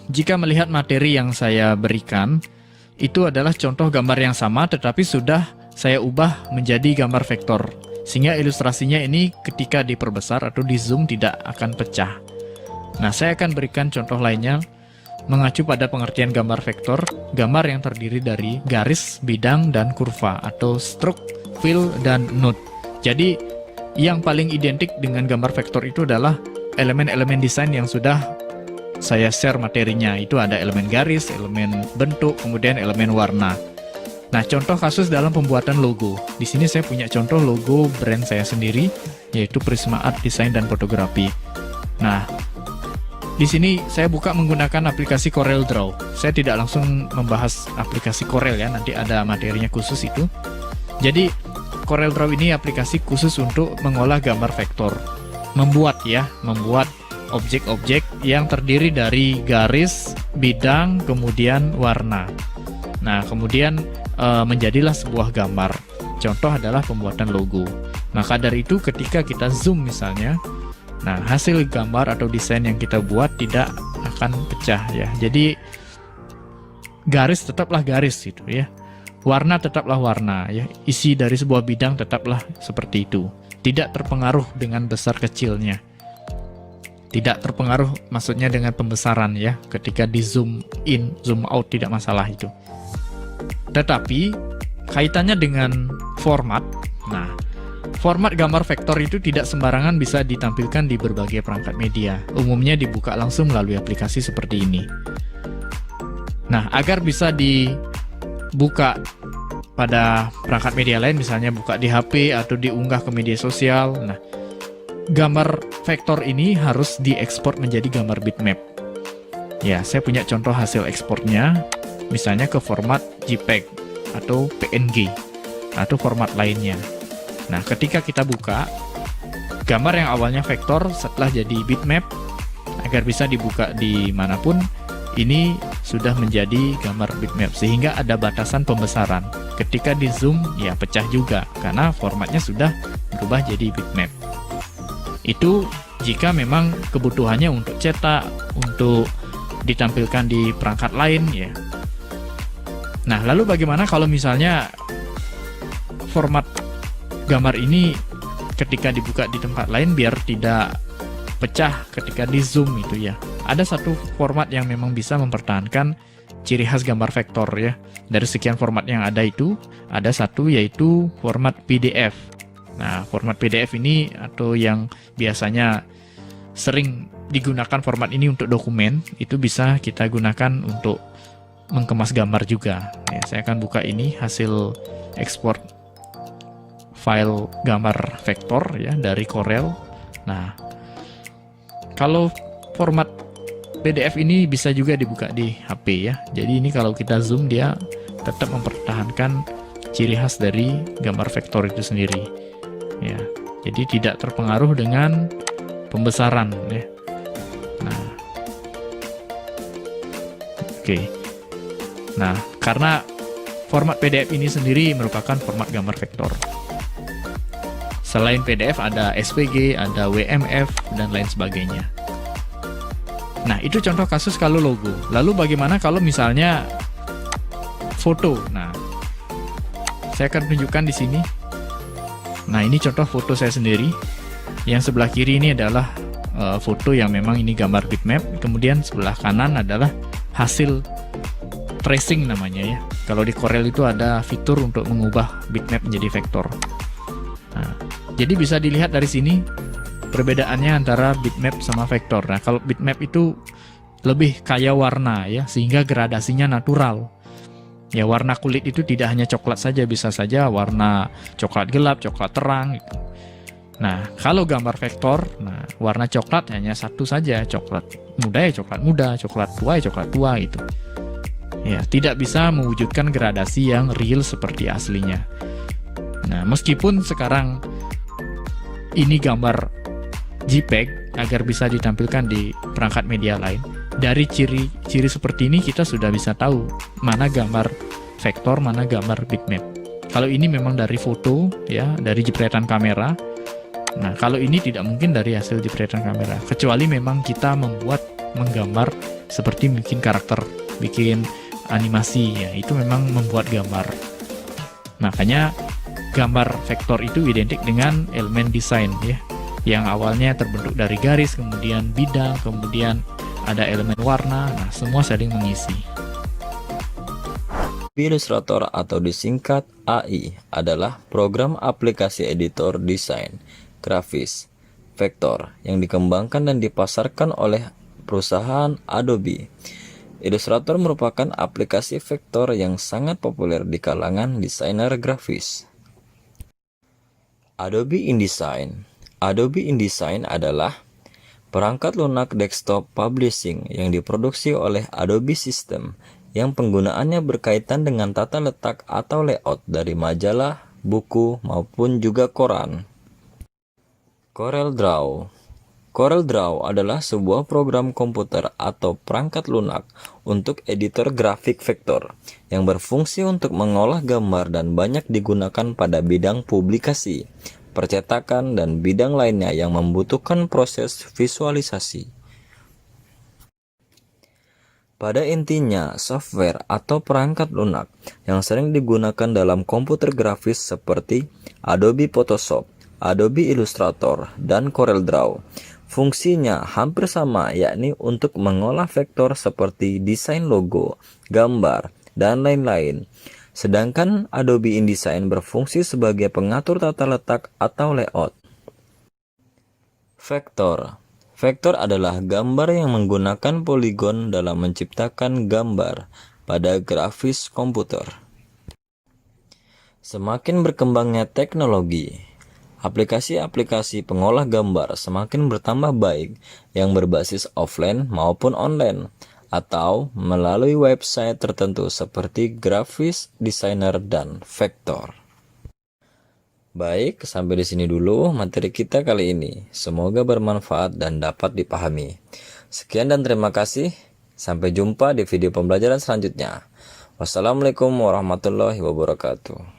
jika melihat materi yang saya berikan, itu adalah contoh gambar yang sama tetapi sudah saya ubah menjadi gambar vektor. Sehingga ilustrasinya ini ketika diperbesar atau di zoom tidak akan pecah. Nah, saya akan berikan contoh lainnya mengacu pada pengertian gambar vektor, gambar yang terdiri dari garis, bidang, dan kurva atau stroke, fill, dan node. Jadi, yang paling identik dengan gambar vektor itu adalah elemen-elemen desain yang sudah saya share materinya. Itu ada elemen garis, elemen bentuk, kemudian elemen warna. Nah, contoh kasus dalam pembuatan logo. Di sini saya punya contoh logo brand saya sendiri, yaitu Prisma Art Design dan Fotografi. Nah, di sini saya buka menggunakan aplikasi Corel Draw. Saya tidak langsung membahas aplikasi Corel ya, nanti ada materinya khusus itu. Jadi, Corel Draw ini aplikasi khusus untuk mengolah gambar vektor. Membuat objek-objek yang terdiri dari garis, bidang, kemudian warna. Nah, kemudian menjadilah sebuah gambar. Contoh adalah pembuatan logo. Maka dari itu ketika kita zoom misalnya, nah hasil gambar atau desain yang kita buat tidak akan pecah ya. Jadi garis tetaplah garis gitu ya. Warna tetaplah warna ya. Isi dari sebuah bidang tetaplah seperti itu. Tidak terpengaruh dengan besar kecilnya. Tidak terpengaruh maksudnya dengan pembesaran ya. Ketika di zoom in, zoom out tidak masalah itu. Tetapi kaitannya dengan format. Nah, format gambar vektor itu tidak sembarangan bisa ditampilkan di berbagai perangkat media. Umumnya dibuka langsung melalui aplikasi seperti ini. Nah, agar bisa dibuka pada perangkat media lain, misalnya buka di HP atau diunggah ke media sosial. Nah, gambar vektor ini harus diekspor menjadi gambar bitmap. Ya, saya punya contoh hasil ekspornya, misalnya ke format JPEG atau PNG atau format lainnya. Nah, ketika kita buka, gambar yang awalnya vektor setelah jadi bitmap, agar bisa dibuka di manapun, ini sudah menjadi gambar bitmap, sehingga ada batasan pembesaran. Ketika di zoom, ya pecah juga, karena formatnya sudah berubah jadi bitmap. Itu jika memang kebutuhannya untuk cetak, untuk ditampilkan di perangkat lain, ya. Nah, lalu bagaimana kalau misalnya format gambar ini ketika dibuka di tempat lain biar tidak pecah ketika di zoom itu ya. Ada satu format yang memang bisa mempertahankan ciri khas gambar vektor ya. Dari sekian format yang ada itu, ada satu yaitu format PDF. Nah, format PDF ini atau yang biasanya sering digunakan format ini untuk dokumen, itu bisa kita gunakan untuk mengemas gambar juga. Ya, saya akan buka ini hasil ekspor file gambar vektor ya dari Corel. Nah, kalau format PDF ini bisa juga dibuka di HP ya. Jadi ini kalau kita zoom dia tetap mempertahankan ciri khas dari gambar vektor itu sendiri. Ya, jadi tidak terpengaruh dengan pembesaran ya. Nah, oke. Nah, karena format PDF ini sendiri merupakan format gambar vektor. Selain PDF ada SVG, ada WMF, dan lain sebagainya. Nah, itu contoh kasus kalau logo. Lalu bagaimana kalau misalnya foto? Nah, saya akan tunjukkan di sini. Nah, ini contoh foto saya sendiri. Yang sebelah kiri ini adalah foto yang memang ini gambar bitmap. Kemudian sebelah kanan adalah hasil tracing namanya ya. Kalau di Corel itu ada fitur untuk mengubah bitmap menjadi vektor. Nah, jadi bisa dilihat dari sini perbedaannya antara bitmap sama vektor. Nah, kalau bitmap itu lebih kaya warna ya, sehingga gradasinya natural. Ya, warna kulit itu tidak hanya coklat saja, bisa saja warna coklat gelap, coklat terang gitu. Nah, kalau gambar vektor, nah warna coklat hanya satu saja, coklat muda ya coklat muda, coklat tua ya coklat tua gitu. Ya, tidak bisa mewujudkan gradasi yang real seperti aslinya. Nah, meskipun sekarang ini gambar JPEG agar bisa ditampilkan di perangkat media lain, dari ciri-ciri seperti ini kita sudah bisa tahu mana gambar vektor, mana gambar bitmap. Kalau ini memang dari foto ya, dari jepretan kamera. Nah, kalau ini tidak mungkin dari hasil jepretan kamera, kecuali memang kita menggambar seperti bikin karakter, bikin animasi, ya itu memang membuat gambar. Makanya gambar vektor itu identik dengan elemen desain ya, yang awalnya terbentuk dari garis, kemudian bidang, kemudian ada elemen warna, nah semua saling mengisi. Illustrator atau disingkat AI adalah program aplikasi editor desain grafis vektor yang dikembangkan dan dipasarkan oleh perusahaan Adobe. Illustrator merupakan aplikasi vektor yang sangat populer di kalangan desainer grafis. Adobe InDesign. Adobe InDesign adalah perangkat lunak desktop publishing yang diproduksi oleh Adobe System yang penggunaannya berkaitan dengan tata letak atau layout dari majalah, buku, maupun juga koran. CorelDRAW. CorelDRAW adalah sebuah program komputer atau perangkat lunak untuk editor grafik vektor yang berfungsi untuk mengolah gambar dan banyak digunakan pada bidang publikasi, percetakan, dan bidang lainnya yang membutuhkan proses visualisasi. Pada intinya, software atau perangkat lunak yang sering digunakan dalam komputer grafis seperti Adobe Photoshop, Adobe Illustrator, dan CorelDRAW fungsinya hampir sama, yakni untuk mengolah vektor seperti desain logo, gambar, dan lain-lain. Sedangkan Adobe InDesign berfungsi sebagai pengatur tata letak atau layout. Vektor. Vektor adalah gambar yang menggunakan poligon dalam menciptakan gambar pada grafis komputer. Semakin berkembangnya teknologi, aplikasi-aplikasi pengolah gambar semakin bertambah baik yang berbasis offline maupun online atau melalui website tertentu seperti grafis designer dan vektor. Baik, sampai di sini dulu materi kita kali ini. Semoga bermanfaat dan dapat dipahami. Sekian dan terima kasih. Sampai jumpa di video pembelajaran selanjutnya. Wassalamualaikum warahmatullahi wabarakatuh.